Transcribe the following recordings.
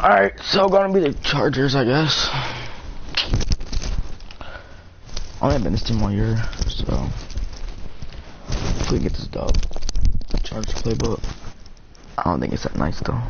Alright, so gonna be the Chargers, I guess. I only been this team all year, so hopefully get this dub. Chargers playbook. I don't think it's that nice though.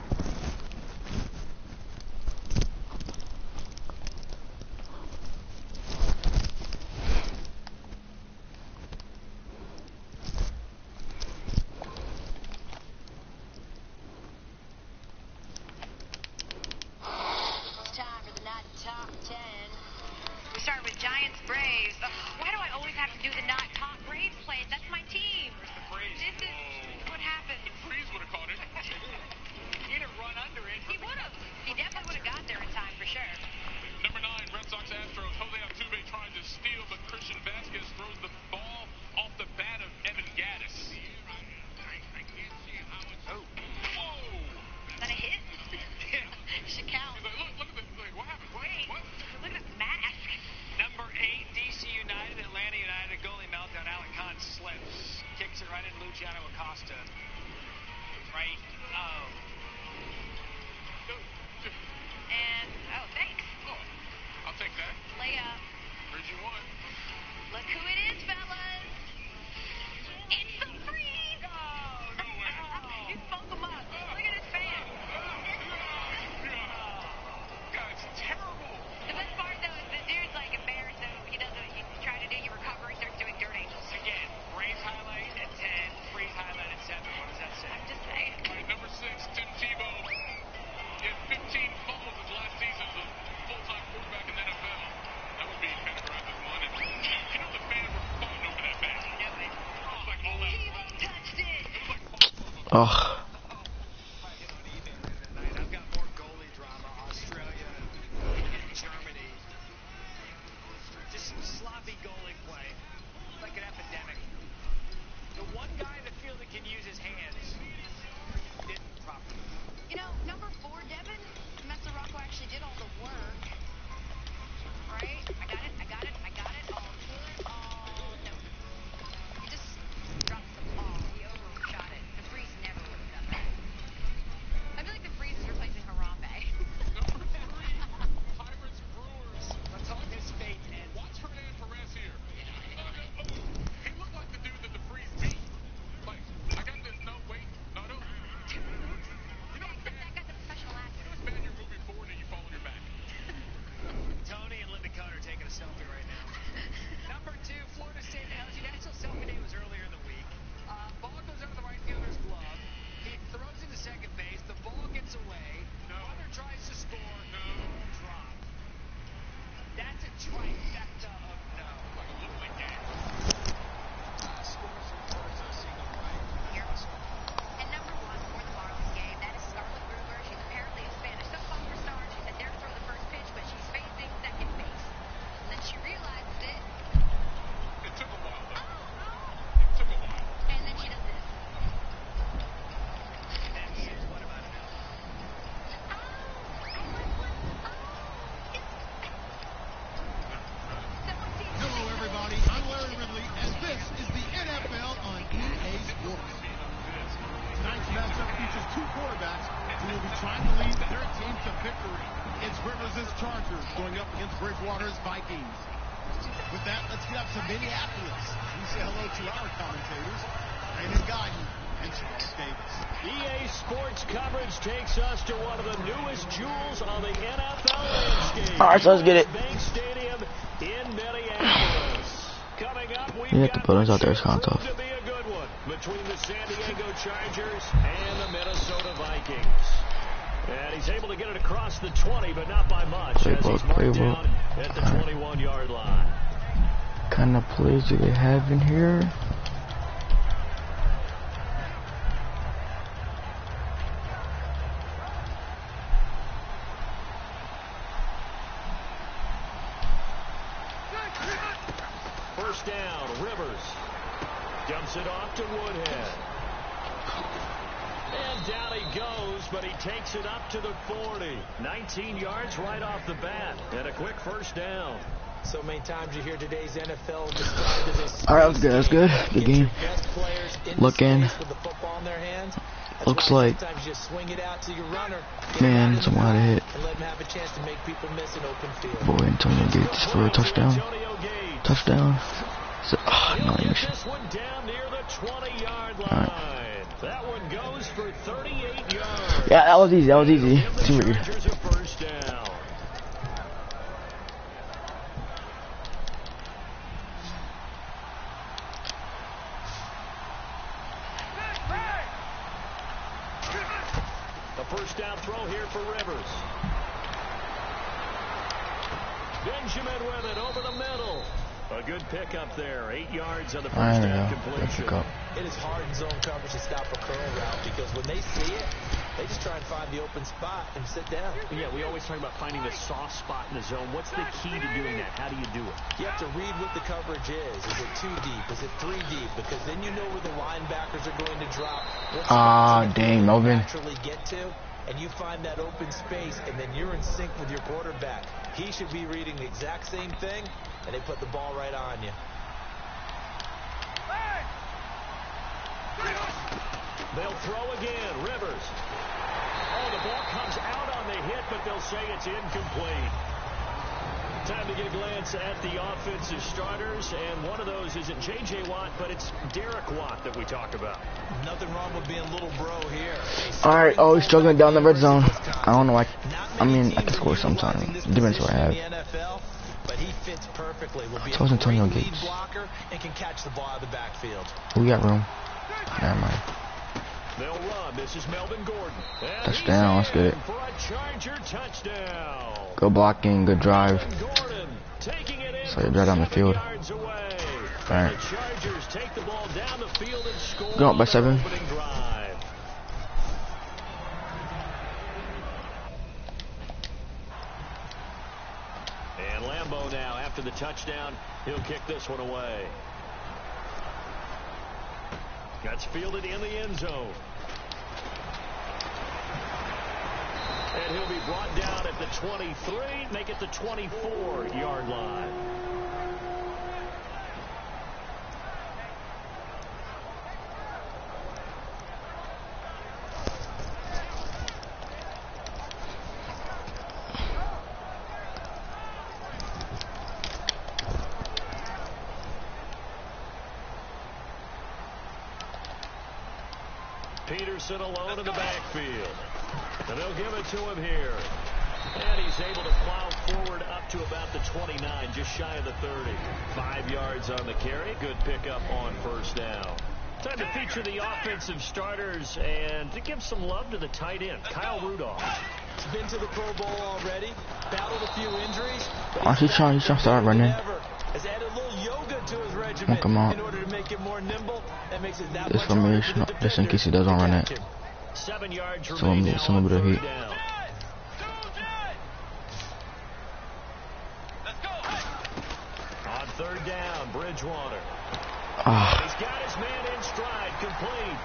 Ugh. I've got more goalie drama. Australia and Germany. Just sloppy goalie play. Like an epidemic. The one guy in the field that can use his hands didn't properly. You know, number 4, Devin, Messerocco actually did all the work. Right? I got it. All good. Oh, no. He just dropped the ball. He overshot it. The Freeze never would have done that. I feel like the Freeze is replacing Harambe. Number 3, Pirates Brewers. Let's hope his fate ends. Watch Hernan Perez here. He looked like the dude that the Freeze beat. Like, I got this, no, wait, no. You know what's bad? That guy's a professional athlete. You know what's bad? You're moving forward and you fall on your back. Tony and Linda Cotter taking a selfie right now. Number 2, Florida State LSU. National Selfie Day was earlier in the week. Ball goes under the right fielder's glove. He throws into second base. The ball gets away. No. Runner tries to score. No. Drop. That's a trifecta of no. Like a little league game. Scores and throws a single right. Here. And number 1 for the Marlins game, that is Scarlett Gruber. She's apparently a Spanish softball star. She said there to throw the first pitch, but she's facing second base. And then she realizes it. It took a while, though. Oh. It took a while. And then she does this. And then he says, what about it now? Hello, everybody. I'm Larry Ridley, and this is the NFL on EA Sports. Tonight's matchup features 2 quarterbacks who will be trying to lead their team to victory. It's Rivers' Chargers going up against Bridgewater's Vikings. With that, let's get up to Minneapolis. We say hello to our commentators, Raymond Godden and Charles Davis. EA Sports coverage takes us to one of the newest jewels on the NFL landscape. All right, so let's get it. Bank Stadium in Minneapolis. Coming up, we've Yeah, the got buildings out there is what kind of should tough. be a good one between the San Diego Chargers and the Minnesota Vikings. And he's able to get it across the 20, but not by much, as he's marked down at the 21-yard line. What kind of plays do they have in here? First down, Rivers dumps it off to Woodhead. And down he goes, but he takes it up to the 40. 19 yards right off the bat, and a quick first down. So many times you hear today's NFL described as a All right, that's good. That's good. Good game. best players in Look in. with the football in their hands. Looks like, man, someone had a hit. Boy, Antonio Gates for a touchdown. Touchdown. So, oh, no, I missed it. Alright. Yeah, that was easy. That was easy. Too weird. First down throw here for Rivers. Benjamin with it over the middle. A good pickup there. 8 yards on the first down completion. It is hard in zone coverage to stop a curl route because when they see it, they just try and find the open spot and sit down. Yeah, we always talk about finding the soft spot in the zone. What's the key to doing that? How do you do it? You have to read what the coverage is. Is it 2 deep? Is it 3 deep? Because then you know where the linebackers are going to drop. Dang, Melvin. Naturally get to, and you find that open space, and then you're in sync with your quarterback. He should be reading the exact same thing, and they put the ball right on you. They'll throw again. Rivers. Oh, the ball comes out on the hit, but they'll say it's incomplete. Time to get a glance at the offensive starters, and one of those isn't J.J. Watt, but it's Derek Watt that we talk about. Nothing wrong with being little bro here. Alright, oh, he's struggling down the red zone. I don't know why. I mean, I can score sometimes. Depends what I have. But he fits perfectly. So is Antonio Gates. And can catch the ball out of the backfield. We got room. Never mind. They'll run. This is Melvin Gordon. Touchdown. Let's get it. For a Charger touchdown. Good blocking. Good drive. So you're right on the field. Alright. Go up by 7. And Lambeau now, after the touchdown, he'll kick this one away. That's fielded in the end zone. And he'll be brought down at the 23, make it the 24-yard line. Peterson alone in the backfield. And they'll give it to him here. And he's able to plow forward up to about the 29, just shy of the 30. 5 yards on the carry. Good pickup on first down. Time to feature the offensive starters and to give some love to the tight end, Kyle Rudolph. He's been to the Pro Bowl already, battled a few injuries. He's trying to start running. Has added a little yoga to his regimen in order to make it more nimble. That makes it that much formation, just in case he doesn't run it. 7 yards So I'm getting some bit of heat. On third down, Bridgewater. Ah. He's got his man in stride, complete.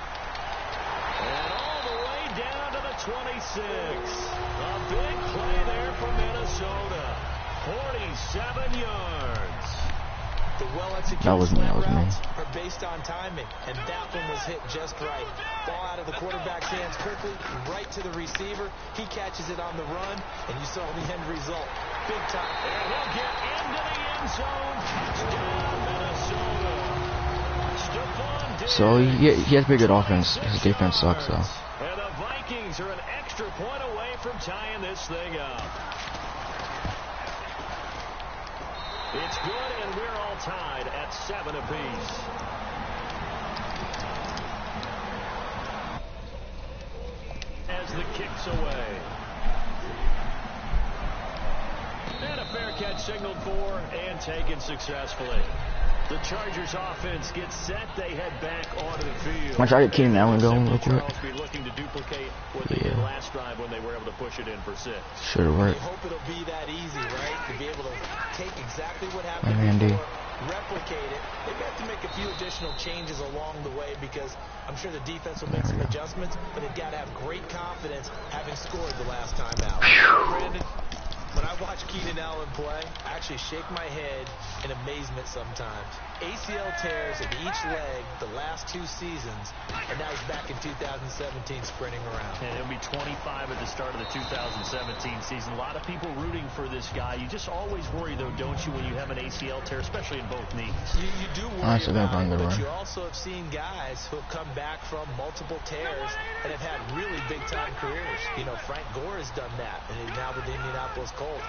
And all the way down to the 26. A big play there for Minnesota. 47 yards. The well-executed routes are based on timing, and that one was hit just right. Ball out of the quarterback's hands quickly, right to the receiver. He catches it on the run, and you saw the end result. Big time. And he'll get into the end zone. Touchdown, Minnesota. So he has pretty good offense. His defense sucks, though. And the Vikings are an extra point away from tying this thing up. It's good, and we're all tied at 7 apiece. As the kick's away. And a fair catch signaled for and taken successfully. The Chargers offense gets set. They head back onto the field. Watch, I get Keenan Allen going real quick. Be looking to duplicate what they did last drive when they were able to push it in for 6. Should have worked. You hope it'll be that easy, right? To be able to take exactly what happened before, replicate it. They have to make a few additional changes along the way because I'm sure the defense will make some adjustments, but they've got to have great confidence having scored the last time out. Brandon? When I watch Keenan Allen play, I actually shake my head in amazement sometimes. ACL tears in each leg the last 2 seasons, and now he's back in 2017 sprinting around. And he'll be 25 at the start of the 2017 season. A lot of people rooting for this guy. You just always worry, though, don't you, when you have an ACL tear, especially in both knees? You do worry about it, but you also have seen guys who have come back from multiple tears and have had really big-time careers. You know, Frank Gore has done that, and he's now with the Indianapolis Colts.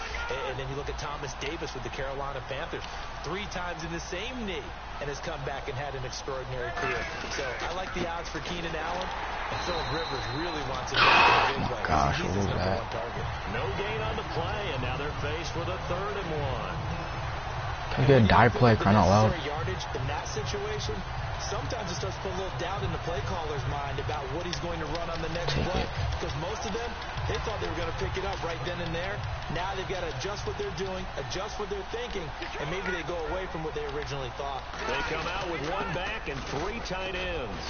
And then you look at Thomas Davis with the Carolina Panthers, 3 times in the same knee, and has come back and had an extraordinary career. So I like the odds for Keenan Allen, and Philip Rivers really wants him back in a big way. Gosh, He's his number 1 target. No gain on the play, and now they're faced with a 3rd and 1. Can we get a die play, crying out loud? Yardage in that situation, sometimes it starts to put a little doubt in the play caller's mind about what he's going to run on the next play. Because most of them, they thought they were going to pick it up right then and there. Now they've got to adjust what they're doing, adjust what they're thinking, and maybe they go away from what they originally thought. They come out with 1 back and 3 tight ends.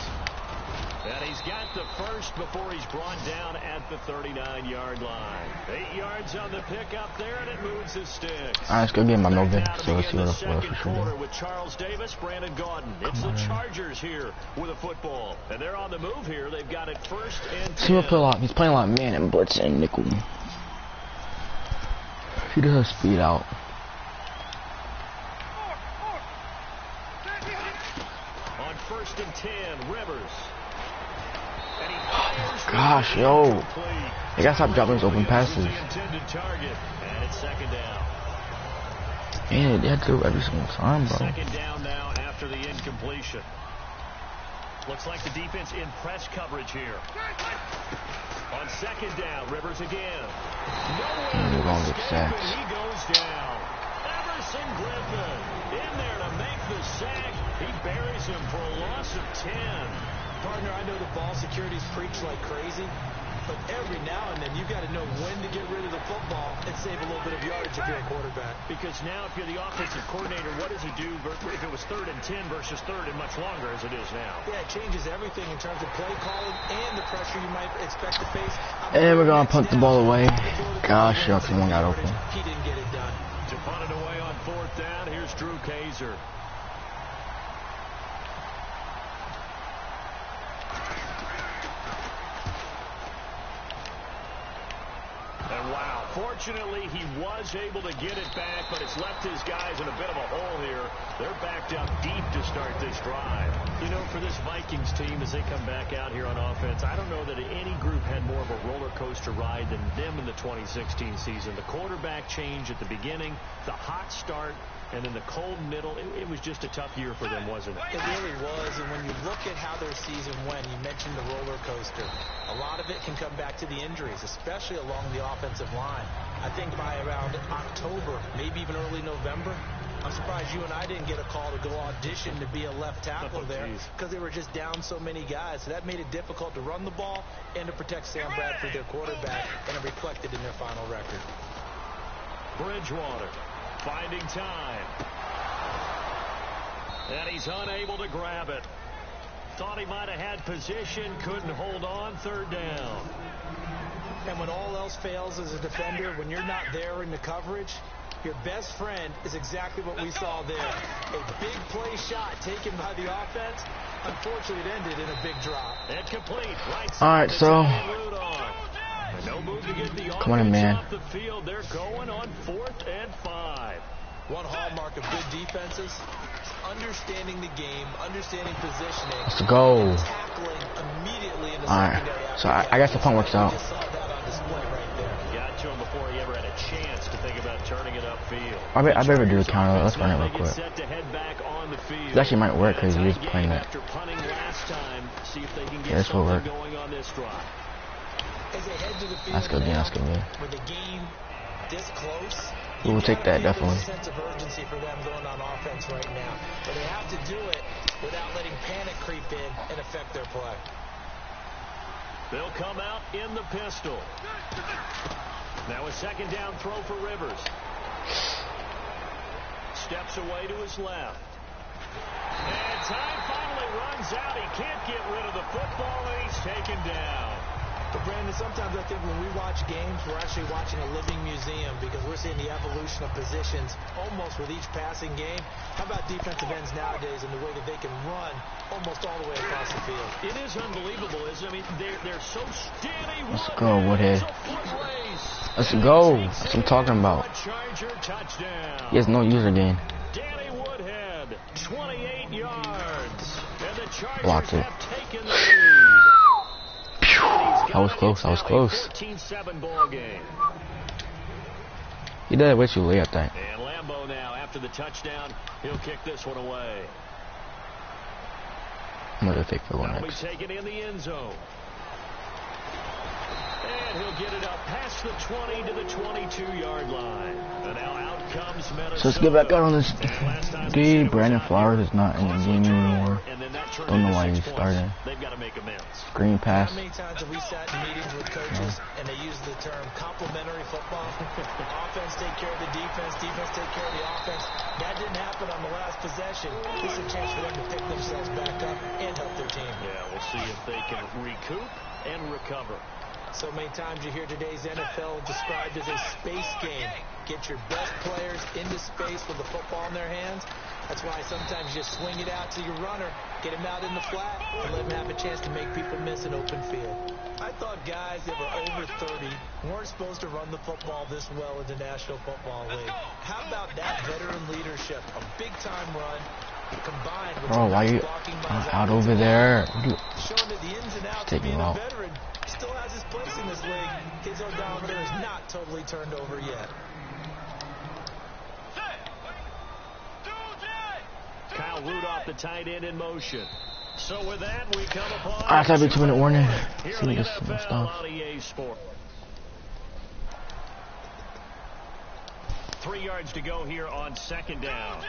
And he's got the first before he's brought down at the 39-yard line. 8 yards on the pickup there, and it moves the sticks. Alright, let's go get my Melvin. So let's see what Second else we quarter should with Charles Davis, Brandon Gaudin. It's the Chargers here with a football, and they're on the move here. They've got it 1st and 10. See him play a lot. He's playing a lot of man and blitz and nickel. He does have speed out. On 1st and 10, Rivers. And he fires. Gosh, yo. They gotta stop dropping those open passes. Target, and it's 2nd down. Man, they had to do it every single time, bro. 2nd down now after the incompletion. Looks like the defense in press coverage here. On 2nd down, Rivers again. They're going to get sacks. He goes down. Everson Griffin in there to make the sack. He buries him for a loss of 10. Partner, I know the ball security's preached like crazy, but every now and then you've got to know when to get rid of the football and save a little bit of yardage if you're a quarterback. Because now if you're the offensive coordinator, what does he do if it was 3rd and 10 versus 3rd and much longer as it is now? Yeah, it changes everything in terms of play calling and the pressure you might expect to face. And we're going to punt the ball away. Gosh, shucks, one got open. He didn't get it done. To punt it away on 4th down, here's Drew Kaiser. And wow, fortunately he was able to get it back, but it's left his guys in a bit of a hole here. They're backed up deep to start this drive. You know, for this Vikings team, as they come back out here on offense, I don't know that any group had more of a roller coaster ride than them in the 2016 season. The quarterback change at the beginning, the hot start, and then the cold middle. It was just a tough year for them, wasn't it? It really was, and when you look at how their season went, you mentioned the roller coaster. A lot of it can come back to the injuries, especially along the offensive line. I think by around October, maybe even early November, I'm surprised you and I didn't get a call to go audition to be a left tackle there because they were just down so many guys. So that made it difficult to run the ball and to protect Sam Bradford, their quarterback, and it reflected in their final record. Bridgewater finding time. And he's unable to grab it. Thought he might have had position, couldn't hold on. 3rd down. And when all else fails as a defender, when you're not there in the coverage, your best friend is exactly what we saw there. A big play shot taken by the offense. Unfortunately, it ended in a big drop. And complete. All right, so no move to get the come on in, man. Off the field. They're going on 4th and 5. One hallmark of good defenses, understanding the game, understanding positioning. Let's go. Tackling immediately in the all right, so I guess the punt works out. Got to him before he ever had a chance to think about turning it upfield. I better do a counter. Let's run it real quick. Set to head back on the field. It actually might work because he's playing that. After punting last time, see if they can get this will work. going on this drive. As they head to the field, That's good, yeah, that's good, man. With the game this close, we will take that, definitely. There's a sense of urgency for them going on offense right now. But they have to do it without letting panic creep in and affect their play. They'll come out in the pistol. Now a 2nd down throw for Rivers. Steps away to his left. And time finally runs out. He can't get rid of the football, and he's taken down. But Brandon, sometimes I think when we watch games, we're actually watching a living museum because we're seeing the evolution of positions almost with each passing game. How about defensive ends nowadays and the way that they can run almost all the way across the field? It is unbelievable, isn't it? I mean, they're so steady. Let's go, Woodhead. Let's go. That's what I'm talking about. He has no user gain. Danny Woodhead, 28 yards. And the Chargers Blocked it. have taken the lead. I was close. I was close. 14-7 ball game. He did it way too late, I think. And Lambeau now, after the touchdown, he'll kick this one away. I'm gonna take field goal That'll be next. taken in the end zone. And he'll get it up past the 20 to the 22-yard line. And now out comes Minnesota. So let's get back out on this game. Brandon Flowers is not in the game anymore. Don't know why he's starting. They've got to make amends. Screen pass. How many times have we sat in meetings with coaches and they use the term complementary football? Offense take care of the defense, defense take care of the offense. That didn't happen on the last possession. This is a chance for them to pick themselves back up and help their team. Yeah, we'll see if they can recoup and recover. So many times you hear today's NFL described as a space game. Get your best players into space with the football in their hands. That's why sometimes you just swing it out to your runner, get him out in the flat, and let him have a chance to make people miss an open field. I thought guys that were over 30 weren't supposed to run the football this well in the National Football League. How about that veteran leadership? A big-time run combined with Why you out over there? showing that the ins and outs of being a veteran still has his place in this league. His odometer is not totally turned over yet. Kyle Rudolph, the tight end, in motion. So with that, we come upon... I have a 2-minute warning. Here See in the this NFL stuff. on EA Sport. 3 yards to go here on second down.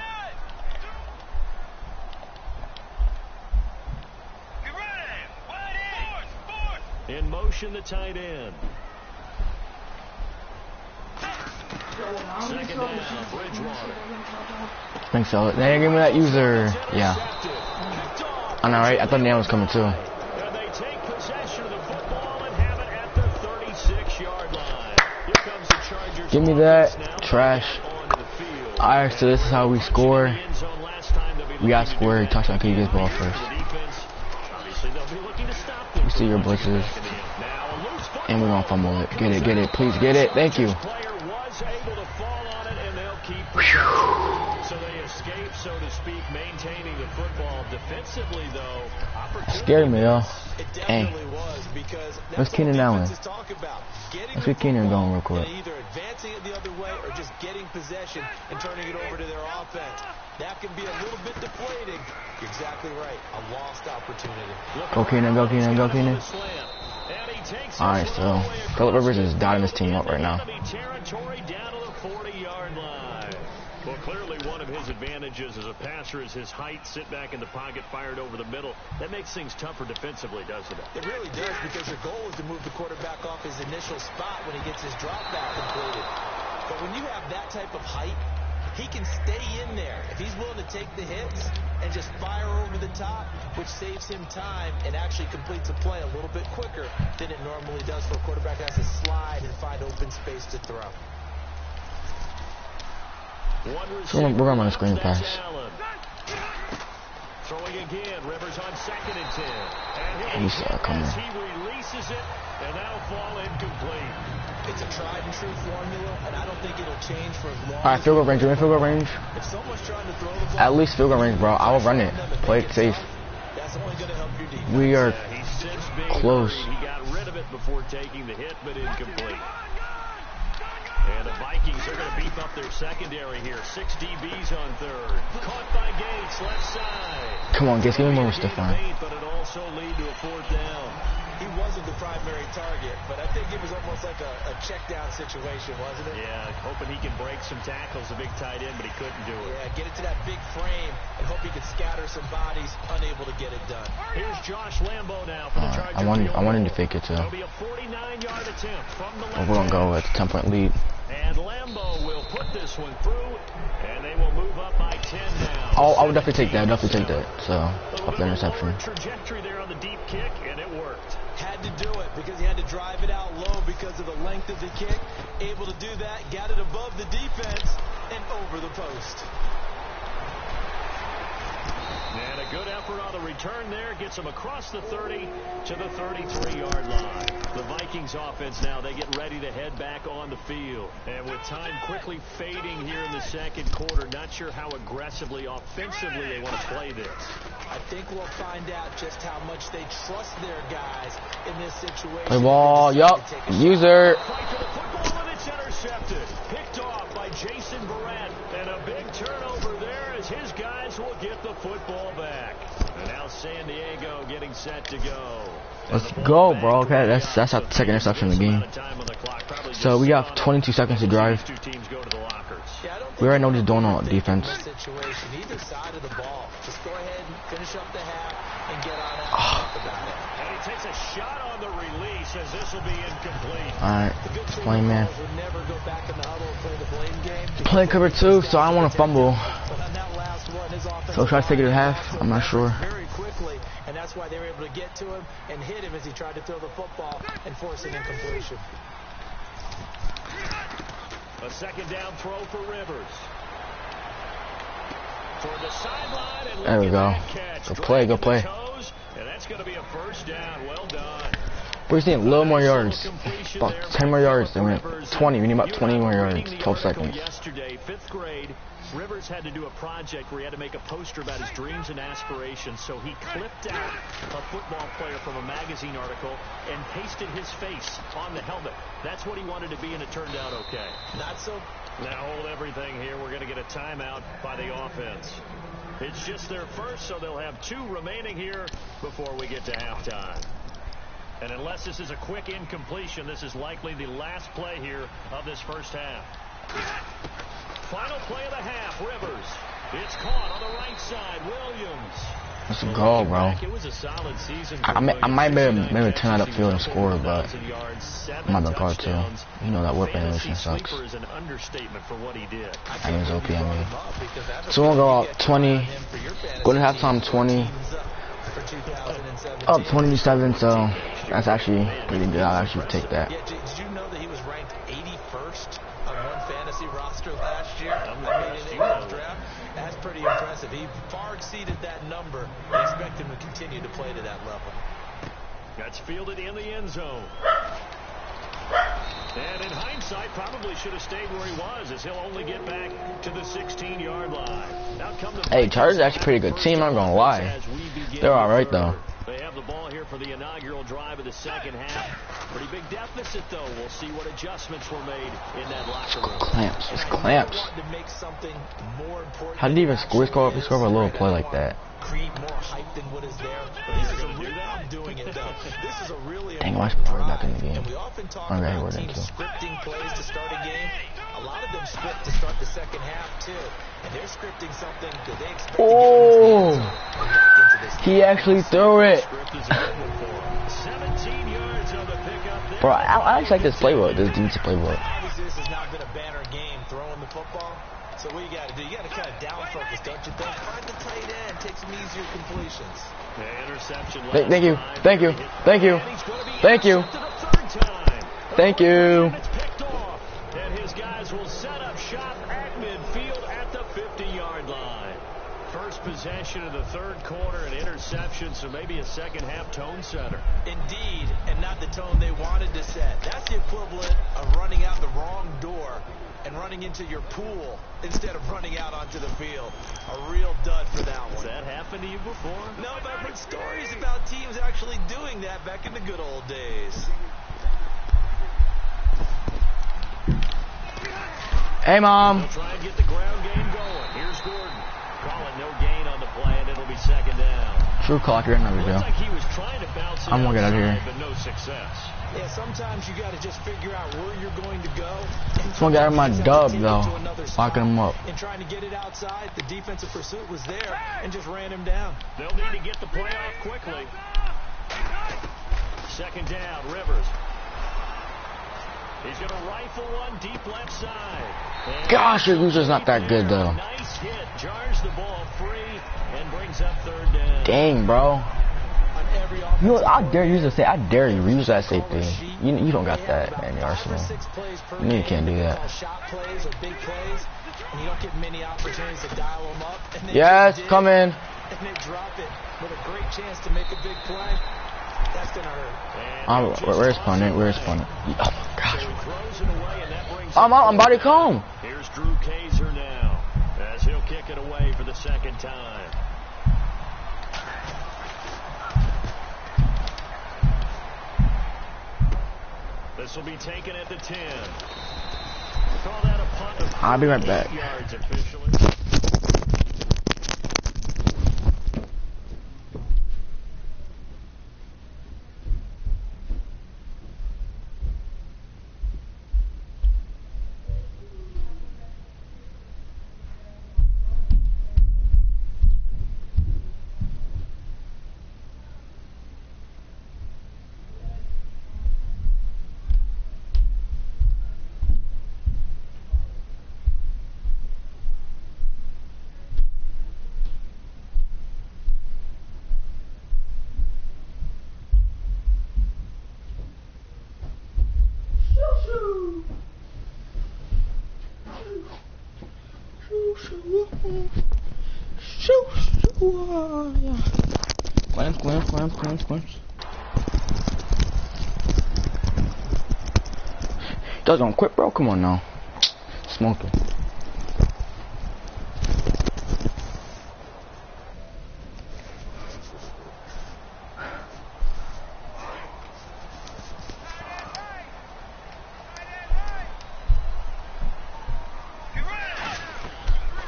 In motion, the tight end. Second down, Bridgewater. Think so. They give me that user. Yeah. I know, right? I thought Nail was coming too. And they take possession of the football and have it at the 36-yard line. Here comes the Chargers. Give me that. Trash. Alright, so this is how we score. We got scored. Touchdown. Can you get ball first? You see your blitzes. And we're gonna fumble it. Get it, get it. Please get it. Thank you. So they escape, so to speak, maintaining the football. Defensively, though, Scared me, yo. Dang. What's Keenan Allen? Let's get Keenan going real quick. Either advancing it the other way or just getting possession and turning it over to their offense. That can be a little bit deflating. You're exactly right. A lost opportunity. Go Keenan, go Keenan, go Keenan. Alright, so Phillip Rivers is dotting his team up right now. Territory down to the 40-yard line. Well, clearly one of his advantages as a passer is his height. Sit back in the pocket, fired over the middle. That makes things tougher defensively, doesn't it? It really does, because your goal is to move the quarterback off his initial spot when he gets his drop back completed. But when you have that type of height, he can stay in there. If he's willing to take the hits and just fire over the top, which saves him time and actually completes a play a little bit quicker than it normally does for a quarterback that has to slide and find open space to throw. So we're going on a screen pass. Throwing again, Rivers on 2nd and 10. And He saw it coming. he releases it, and that'll fall incomplete. It's a tried and true formula, and I don't think it'll change for as long. Alright, field goal range. Field goal range. If someone's trying to throw the ball, At least field goal range, bro. I will run it. Play it safe. that's only going to help your defense. We are He's since being close. hurried. He got rid of it before taking the hit, but incomplete. And the Vikings are going to beef up their secondary here. 6 DBs on 3rd. Caught by Gates, left side. Come on, Gates, give me more Stephon. But it also lead to a 4th down. He wasn't the primary target, but I think it was almost like a check down situation, wasn't it? Yeah, hoping he can break some tackles, a big tight end, but he couldn't do it. Yeah, get it to that big frame and hope he could scatter some bodies, unable to get it done. Here's Josh Lambeau now for the Chargers. I wanted to fake it too. It'll be a 49-yard attempt from the left. We're gonna go with a 10-point lead. And Lambeau will put this one through, and they will move up by 10 now. Oh, I would definitely take that. So, off the interception. Trajectory there on the deep kick, and it worked. Had to do it because he had to drive it out low because of the length of the kick. Able to do that, got it above the defense and over the post. And a good effort on the return there. Gets them across the 30 to the 33-yard line. The Vikings offense now, they get ready to head back on the field. And with time quickly fading here in the second quarter, not sure how aggressively, offensively they want to play this. I think we'll find out just how much they trust their guys in this situation. Play ball, yup, user. Fight for the football, and it's intercepted. Picked off by Jason Barrett. And a big turnover there as his guys will get the football back. And now San Diego getting set to go. Let's go, bro. Okay, that's our second interception of the game. So we got 22 seconds to drive. We already know what he's doing on defense. Either side of the ball. Just go ahead and finish up the half and get on out about it. And he takes a shot on the release as this will be incomplete. Alright, play man. Never go back in the huddle and play the blame game. Play cover 2, so I don't want to fumble. But on that last one, his offense So try to take it at half. I'm not sure. Very quickly, and that's why they were able to get to him and hit him as he tried to throw the football and force an incompletion. A second down throw for Rivers. For the sideline, and there we go. Go play. And that's going to be a first down. Well done. We're seeing a little more yards. About 10 more yards. Then we're 20. We need about 20 more yards. 12 seconds. Yesterday, 5th grade, Rivers had to do a project where he had to make a poster about his dreams and aspirations, so he clipped out a football player from a magazine article and pasted his face on the helmet. That's what he wanted to be, and it turned out okay. Not so. Now hold everything here. We're going to get a timeout by the offense. It's just their first, so they'll have 2 remaining here before we get to halftime. And unless this is a quick incompletion, this is likely the last play here of this first half. Final play of the half, Rivers. It's caught on the right side, Williams. Let's go, bro. It was a solid season. I might maybe turn that upfield and score, but I'm not the card too. You know that whipping motion sucks. Is an understatement for what he did. I mean, it's OP on me. So we'll go out 20. Go to halftime 20. Up 27, so that's actually pretty good. I'll actually take that. Yeah, did you know that he was ranked 81st on one fantasy roster last year? I mean, in the draft. That's pretty impressive. He far exceeded that number. I expect him to continue to play to that level. That's fielded in the end zone. And in hindsight, probably should have stayed where he was, as he'll only get back to the 16-yard line. Now come the Hey, Chargers actually a pretty good team, I'm gonna lie. They're alright though. They have the ball here for the inaugural drive of the second half. Pretty big deficit though. We'll see what adjustments were made in that locker room. Clamps, it's clamps. How did he even score? He scored a little play like that. Create more hype than what is there. This is a real, I'm doing it though. This is a really dang, why is Power back in the game? And we often talk about teams scripting plays to start a game. A lot of them script to start the second half too. And they're scripting something that they expect to get he actually threw it. 17 yards on the pickup. Bro, I actually like this playbook. This defensive playbook. Obviously, this has not been a banner game throwing the football. So what you got to do? You got to kind of down focus, don't you think? Find the tight end, take some easier completions. Interception. Thank you. Thank you. Thank you. Thank you. Thank you. And his guys will set up shop at midfield at the 50-yard line. First possession of the third quarter, an interception, so maybe a second half tone setter. Indeed, and not the tone they wanted to set. That's the equivalent of running out the wrong door and running into your pool instead of running out onto the field. A real dud for that one. Has that happened to you before? No, but I've heard stories about teams actually doing that back in the good old days. Hey, Mom. They'll try and get the ground game going. Here's Gordon. Call it no gain on the play, and it'll be second down. True clock, you're in there, Looks like he was trying to bounce it I'm gonna get out of here. but no success. Yeah, sometimes you got to just figure out where you're going to go. Just want to get out of my dub, though. Locking him up. And trying to get it outside, the defensive pursuit was there and just ran him down. They'll need to get the play off quickly. Second down, Rivers. He's going to rifle one deep left side. And Gosh, your user's not that good though. nice hit. Jars the ball free and brings up third down. Dang, bro. On every offensive You, I dare you to coordinator, say, I dare you use that call safety. a sheet. You don't got They have that about in the 5 or arsenal. 6 plays per You game. can't do They that. call shot plays or big plays, and you don't get many opportunities to dial them up. And they Yes, just did, come in. and they drop it with a great chance to make a big play. That's gonna hurt. Where's punting? Where's punting? Oh my So gosh. he throws it away, and that brings I'm about to come. Here's Drew Kaiser now, as he'll kick it away for the second time. This will be taken at the 10. Call that a punt of I'll be right 8 back. yards officially. Clamps. Y'all gonna quit, bro? Come on now. Smoking.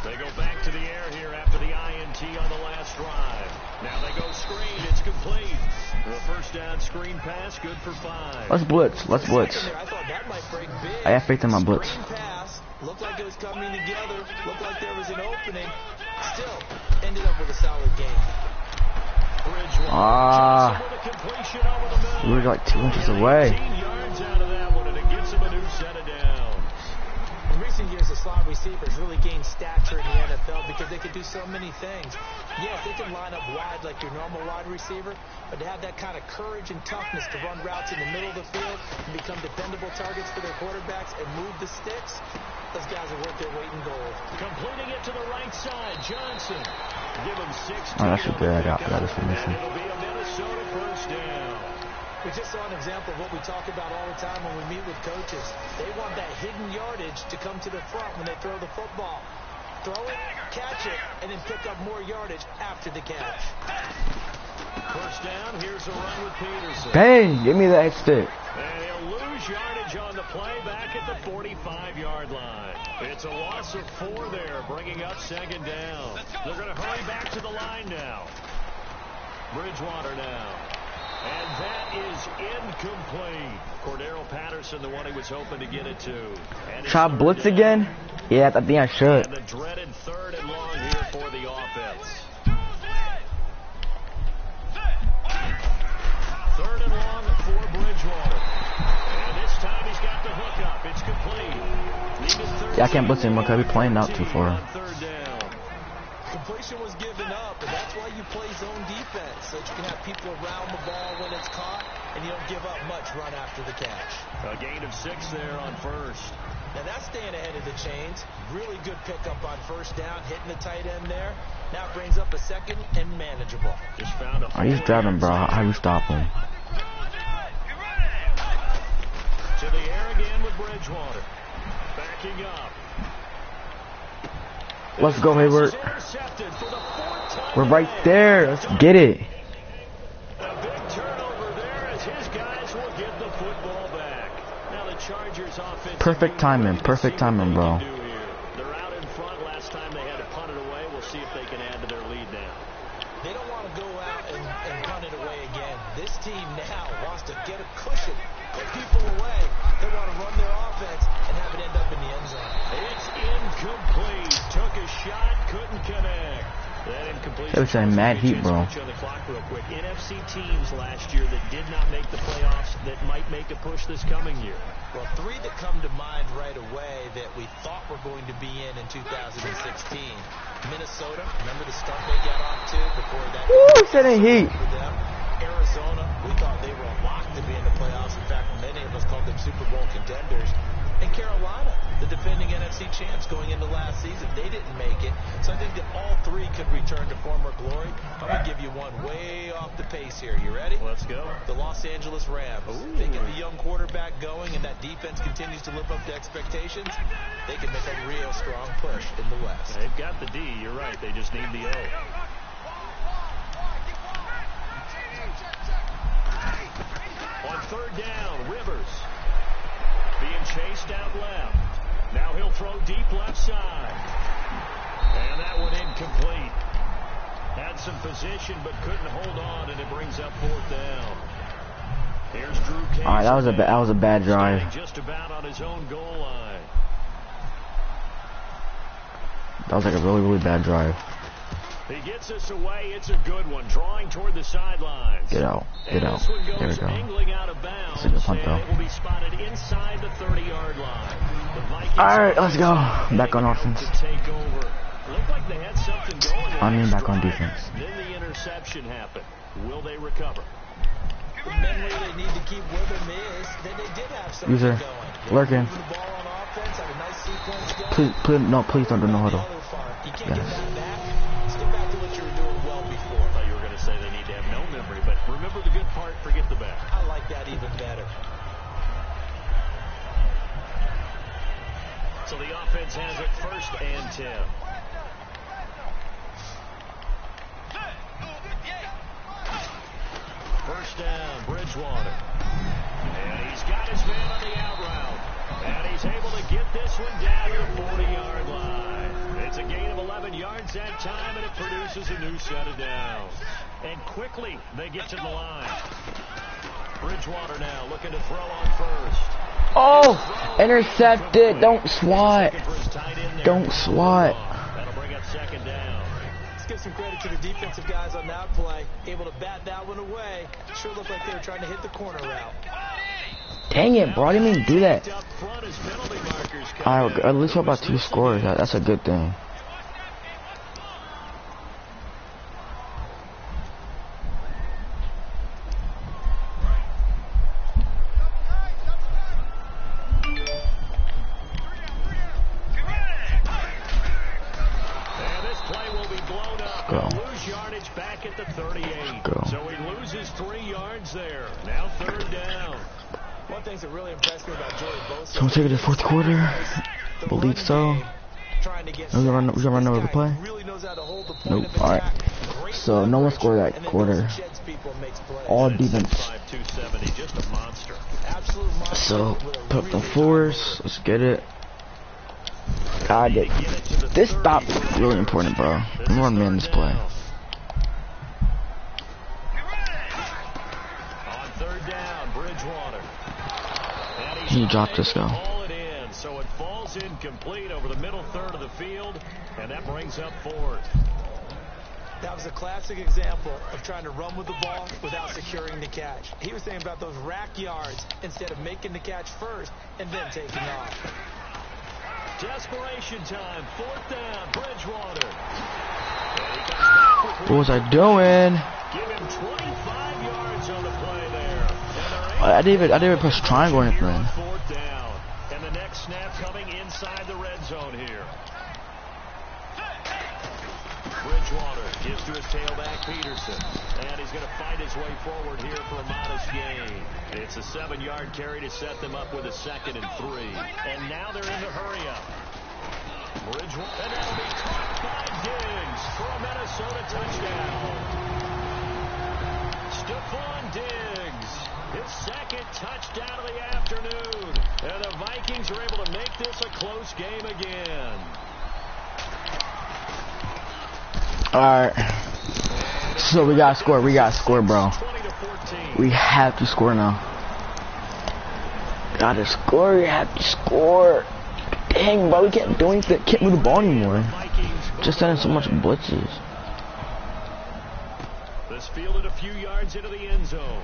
They go back to the air here after the INT on the last drive. Now they go screen. It's complete. The first down screen pass, good for 5. Let's blitz. Let's blitz. I thought that might break big. I have faith in my blitz. Screen pass. Looked like it was coming together. Looked like there was an opening. Still ended up with a solid game. Ah. With a completion over the middle. We were like 2 inches away. 18 yards out of that one, and it gets him a new set of downs. In recent years, the slot receivers really gained stature in the NFL because they could do so many things. Yes, they can line up wide like your normal wide receiver, but to have that kind of courage and toughness to run routes in the middle of the field and become dependable targets for their quarterbacks and move the sticks, those guys are worth their weight in gold. Completing it to the right side, Johnson. Give him 16. Oh, that's good. I got this And permission. it'll be a Minnesota first down. We just saw an example of what we talk about all the time when we meet with coaches. They want that hidden yardage to come to the front when they throw the football. Throw it, catch it, and then pick up more yardage after the catch. First down, here's a run with Peterson. Bang! Give me that stick. And he'll lose yardage on the play back at the 45-yard line. It's a loss of 4 there, bringing up second down. They're going to hurry back to the line now. Bridgewater now. And that is incomplete. Cordero Patterson, the one he was hoping to get it to. And Try it's blitz third again? down. Yeah, I think I should. And the dreaded 3rd and long here for the offense. 3rd and long for Bridgewater. And this time he's got the hook up. It's complete. Yeah, I can't blitz anymore because we're playing out too far. On 3rd down. Completion was given up, and that's why you play zone defense, so that you can have people around the ball when it's caught, and you don't give up much run after the catch. A gain of 6 there on 1st. Now that's staying ahead of the chains. Really good pickup on 1st down, hitting the tight end there. Now it brings up a 2nd and manageable. Just found a Oh, he's driving, bro. How you stop him? to the air again with Bridgewater. Backing up. Let's go, Hayward. Intercepted for the 4th time. We're right there. Let's get it. A big turnover there as his guys will get the football back. Now the Chargers offense. Perfect timing. Perfect timing, bro. They're out in front. Last time they had to punt it away. We'll see if they can add to their lead now. They don't want to go out and punt it away again. This team now wants to get a cushion, put people away. They want to run their offense and have it end up in the end zone. It's incomplete. Took a shot, couldn't connect. That incomplete. completion. They was saying mad heat, bro. NFC teams last year that did not make the playoffs that might make a push this coming year. Well, three that come to mind right away that we thought were going to be in 2016. Minnesota, remember the start they got off to before that? Woo, sending heat. Arizona, we thought they were a lock to be in the playoffs. In fact, many of us called them Super Bowl contenders. And Carolina, the defending NFC champs going into last season, they didn't make it. So I think that all three could return to former glory. I'm going to give you one way off the pace here. You ready? Let's go. The Los Angeles Rams. Ooh. They get the young quarterback going, and that defense continues to live up to expectations. They can make a real strong push in the West. They've got the D. You're right. They just need the O. On third down, Rivers being chased out left. Now he'll throw deep left side. And that one incomplete. Had some position but couldn't hold on, and it brings up fourth down. Here's Drew Case. All right, that was a bad drive. Just about on his own goal line. That was like a really bad drive. He gets us away. It's a good one. Drawing toward the sidelines. Get out. Get out. There we go. Out of bounds, That's a good punt, though. it will be spotted inside the 30-yard line. All right, let's go. Back on offense. Looked like they had something going. I mean, back on defense. Then the interception happened. Will they recover? The memory they need to keep with them is that they did have something User going. lurking. The ball on offense, had a nice sequence going. Please don't do no huddle. You can't Yes. get that back. Let's get back to what you were doing well before. I thought you were going to say they need to have no memory, but remember the good part, forget the bad. I like that even better. So the offense has it first and 10. First down, Bridgewater. And he's got his man on the out route. And he's able to get this one down to the 40-yard line. It's a gain of 11 yards that time, and it produces a new set of downs. And quickly, they get to the line. Bridgewater now looking to throw on first. Oh, intercepted. Don't swat. Don't swat. That'll bring up second down. Let's give some credit to the defensive guys on that play. Able to bat that one away. Sure looked like they were trying to hit the corner route. Dang it, bro. I didn't even do that. Up front as penalty markers come All right, in. at least we're about 2 scores. That's a good thing. And this play will be blown up. Go. Lose yardage back at the 38. Go. So he loses 3 yards there. Now third down. One thing that really impressed me about Joey Bosa. So we'll take it to the fourth quarter. The Believe running so. game, trying to get We gonna sacks. run over This the guy play? really knows how to hold the point Nope. of All right. attack. Great So no one leverage, scored that and then quarter. goes and sheds people and makes plays. All And defense. 6'5", 270, just a monster. Absolute monster So with a put up the really fours. Let's get it. God, this stop is really important, bro. I'm gonna man this play. On third down, Bridgewater. And he's He dropped this, able to though. haul it in, so it falls incomplete over the middle third of the field, and that brings up fourth. That was a classic example of trying to run with the ball without securing the catch. He was thinking about those rack yards instead of making the catch first and then taking off. Desperation time, fourth down, Bridgewater. And he comes back with What was I doing? Give him 25 yards on the play there. And they're I didn't even press triangle or here on anything. fourth down. And the next snap coming inside the red zone here. Bridgewater gives to his tailback, Peterson. And he's going to fight his way forward here for a modest gain. It's a 7-yard carry to set them up with a 2nd and 3. And now they're in the hurry-up. Bridgewater, and that'll be caught by Diggs for a Minnesota touchdown. Stephon Diggs, his 2nd touchdown of the afternoon. And the Vikings are able to make this a close game again. Alright. So we gotta score. We gotta score, bro. 20-14. We have to score now. Gotta score. We have to score. Dang, bro. We can't do anything. Can't move the ball anymore. Just sending so much blitzes. Just fielded a few yards into the end zone.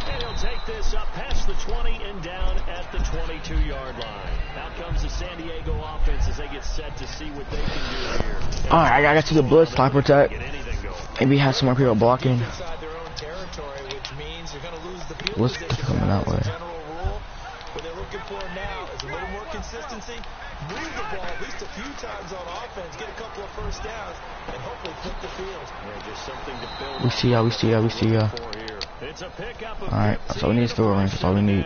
And he'll take this up past the 20 and down at the 22-yard line. Out comes the San Diego offense as they get set to see what they can do here. All right, I got to the blitz, tie protect. Maybe have some more people blocking. What's coming that way? What they're looking for now is a little more consistency, move the ball at least a few times on offense, get a couple of first downs, and hopefully flip the field. Just something to build. We see ya. It's a pickup of All right, that's all we need is field range. That's all we need.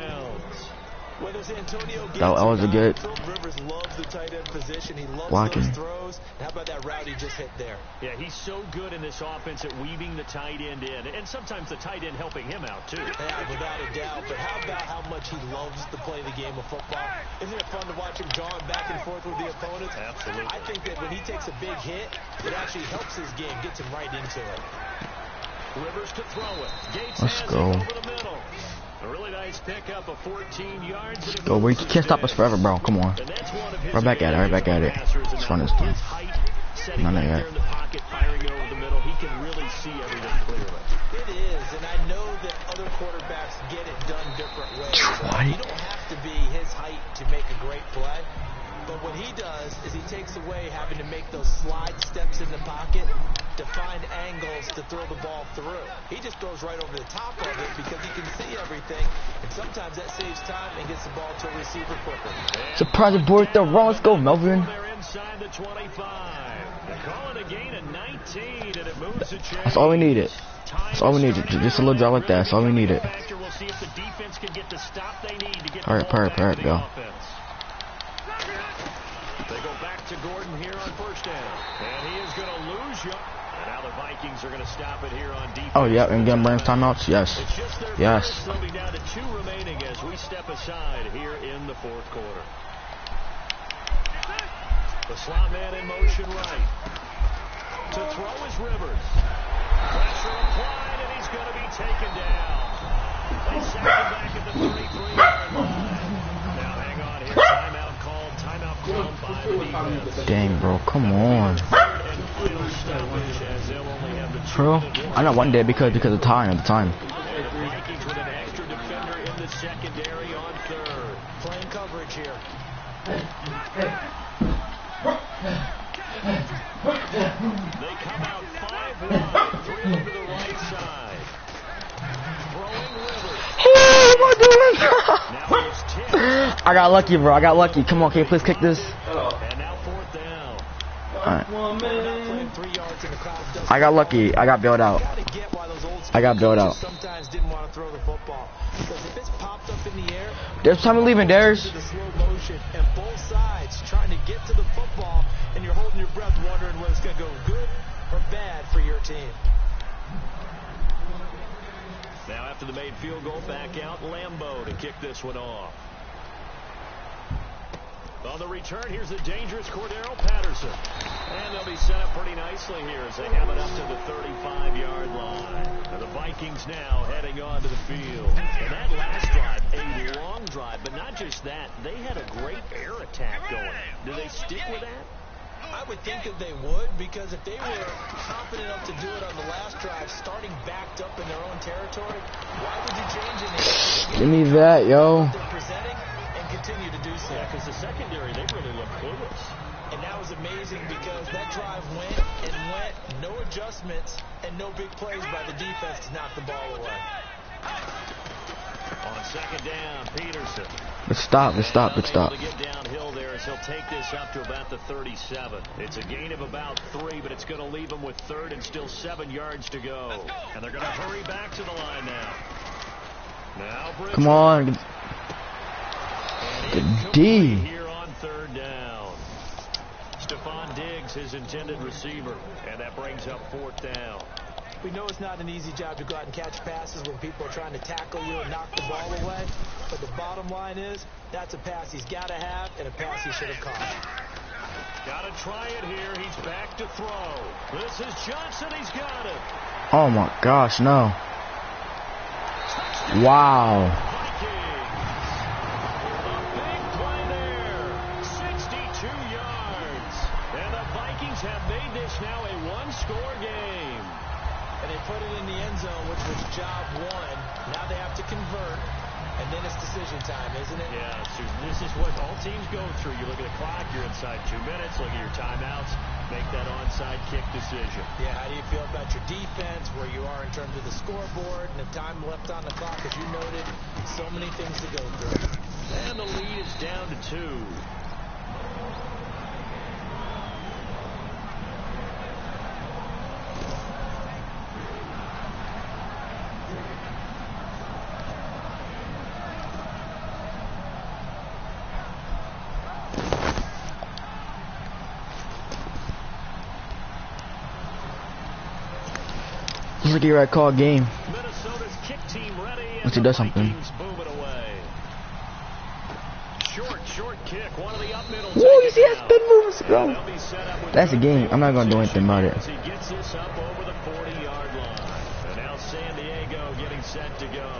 That was a good Rivers loves the tight end position. He loves blocking. those throws. How about that route he just hit there? Yeah, he's so good in this offense at weaving the tight end in, and sometimes the tight end helping him out too. Yeah, without a doubt. But how about how much he loves to play the game of football? Isn't it fun to watch him jawing back and forth with the opponents? Absolutely. I think that when he takes a big hit, it actually helps his game, gets him right into it. Rivers to throw it. Gates Let's go. over the middle. A really nice pickup of 14 yards. Let's go. We can't stop us forever, bro. Come on. Right back at it. Let's run this thing. None of that. In the pocket, firing it over the middle. He can really see everything clearly. It is, and I know that other quarterbacks get it done different ways. You don't have to be his height to make a great play. But what he does is he takes away having to make those slide steps in the pocket to find angles to throw the ball through. He just throws right over the top of it because he can see everything, and sometimes that saves time and gets the ball to a receiver quicker. Surprise aboard the run. Let's go, Melvin. They're inside the 25. They call it a gain of 19, and it moves the chain. That's all we needed. That's all we needed. Just a little drive like that. That's all we needed. We'll see if the defense can get the stop they need to get All right, go. They go back to Gordon here on first down. And he is going to lose you. And now the Vikings are going to stop it here on defense. Oh, yeah, and get Brand's timeouts? Yes. Yes. They'll be down to 2 remaining as we step aside here in the fourth quarter. The slot man in motion right. To throw is Rivers. Pressure applied, and he's going to be taken down. They sack him back at the 33-yard line. Now hang on here. Timeout called by the defense. Dang, bro. Come on. Bro, I know one day because of time at the time. Vikings with an extra defender in the secondary on third. Playing coverage here. They come out 5 wide, 3 over the right side. Throwing Rivers. Hey, what am I Now doing? it's 10. I got lucky, bro. I got lucky. Come on, can you please kick this? And now 4th down. Alright. Playing 3 yards in the crowd doesn't I got lucky. I got bailed out. I got bailed out. Sometimes didn't want to throw the football because if it's popped up in the air, There's time of leaving, Darius. the slow motion and both sides trying to get to the football, and you're holding your breath, wondering whether it's going to go good or bad for your team. Now after the made field goal, back out Lambeau to kick this one off. On the return, here's the dangerous Cordero Patterson. And they'll be set up pretty nicely here as they have it up to the 35-yard line. And the Vikings now heading onto the field. And that last drive, a long drive, but not just that. They had a great air attack going. Do they stick with that? I would think that they would, because if they were confident enough to do it on the last drive, starting backed up in their own territory, why would you change anything? Give me that, yo. They're presenting and continue to do so. Yeah, because the secondary, they really look clueless. And that was amazing because that drive went and went, no adjustments, and no big plays by the defense to knock the ball away. On second down, Peterson. Let's stop. To get downhill there as he'll take this up to about the 37. It's a gain of about 3, but it's going to leave him with 3rd and still 7 yards to go. And they're going to hurry back to the line now. Come on. The D. Here on 3rd down. Stephon Diggs, his intended receiver, and that brings up 4th down. We know it's not an easy job to go out and catch passes when people are trying to tackle you and knock the ball away. But the bottom line is, that's a pass he's got to have and a pass he should have caught. Got to try it here. He's back to throw. This is Johnson. He's got it. Oh, my gosh, no. Wow. A big play there. 62 yards. And the Vikings have made this now a one-score game. And they put it in the end zone, which was job one. Now they have to convert, and then it's decision time, isn't it? Yeah, so this is what all teams go through. You look at the clock, you're inside 2 minutes, look at your timeouts, make that onside kick decision. Yeah, how do you feel about your defense, where you are in terms of the scoreboard, and the time left on the clock, as you noted, so many things to go through. And the lead is down to 2. Looks like you're at call game. Minnesota's kick team ready. Once he does something. Boom it away. Short kick. One of the up middle. Whoa, you see that spin move, bro? That's a game. I'm not gonna do anything about it. He gets this up over the 40-yard line. And now San Diego getting set to go.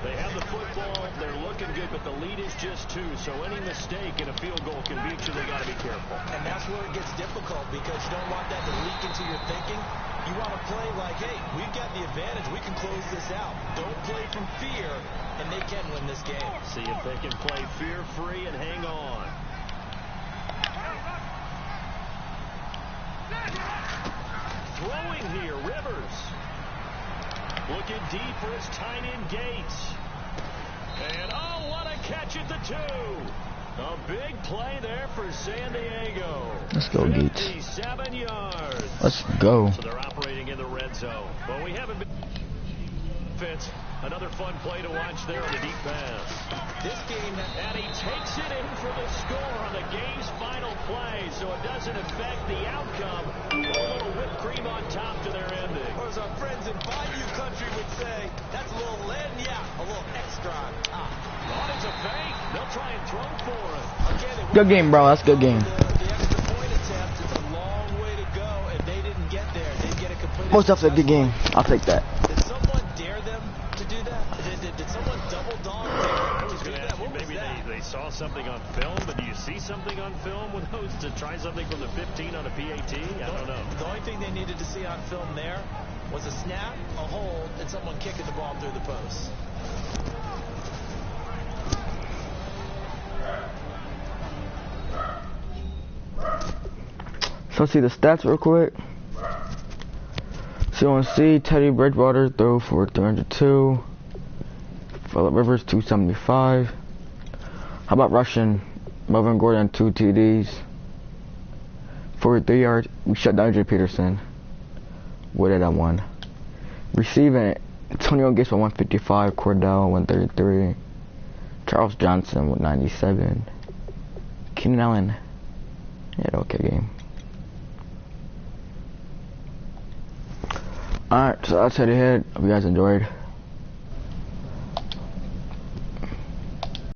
They have the football. They're looking good, but the lead is just 2. So any mistake in a field goal can beat you. They got to be careful. And that's where it gets difficult, because you don't want that to leak into your thinking. You want to play like, hey, we've got the advantage. We can close this out. Don't play from fear, and they can win this game. See if they can play fear-free and hang on. Throwing here, Rivers. Looking deep for his tight end Gates. And, oh, what a catch at the 2. A big play there for San Diego. Let's go, Gates. 57 yards. Let's go. So they're operating in the red zone. Well, we haven't been... Fitz, another fun play to watch there on the deep pass. This game... And he takes it in for the score on the game's final play, so it doesn't affect the outcome. A little whipped cream on top to their ending. Or as our friends in Bayou Country would say, that's a little a little extra on top. Oh, it's a fake. They'll try and throw for it. Again, Good game, bro. That's a good game. The extra point attempt is a long way to go. If they didn't get there, they'd get a complete... Most definitely a good game. I'll take that. Did someone dare them to do that? Did someone double dog dare them to do that? What was Maybe that? they saw something on film, but do you see something on film with those to try something from the 15 on a PAT? I don't know. The only thing they needed to see on film there was a snap, a hold, and someone kicking the ball through the post. So let's see the stats real quick. So you want to see Teddy Bridgewater throw for 302. Phillip Rivers 275. How about rushing? Melvin Gordon 2 TDs. 43 yards. We shut down Adrian Peterson. What did I won? Receiving Antonio Gates with 155. Cordell 133. Charles Johnson with 97. Keenan Allen. Yeah, okay game. Alright, so that's it ahead. Hope you guys enjoyed.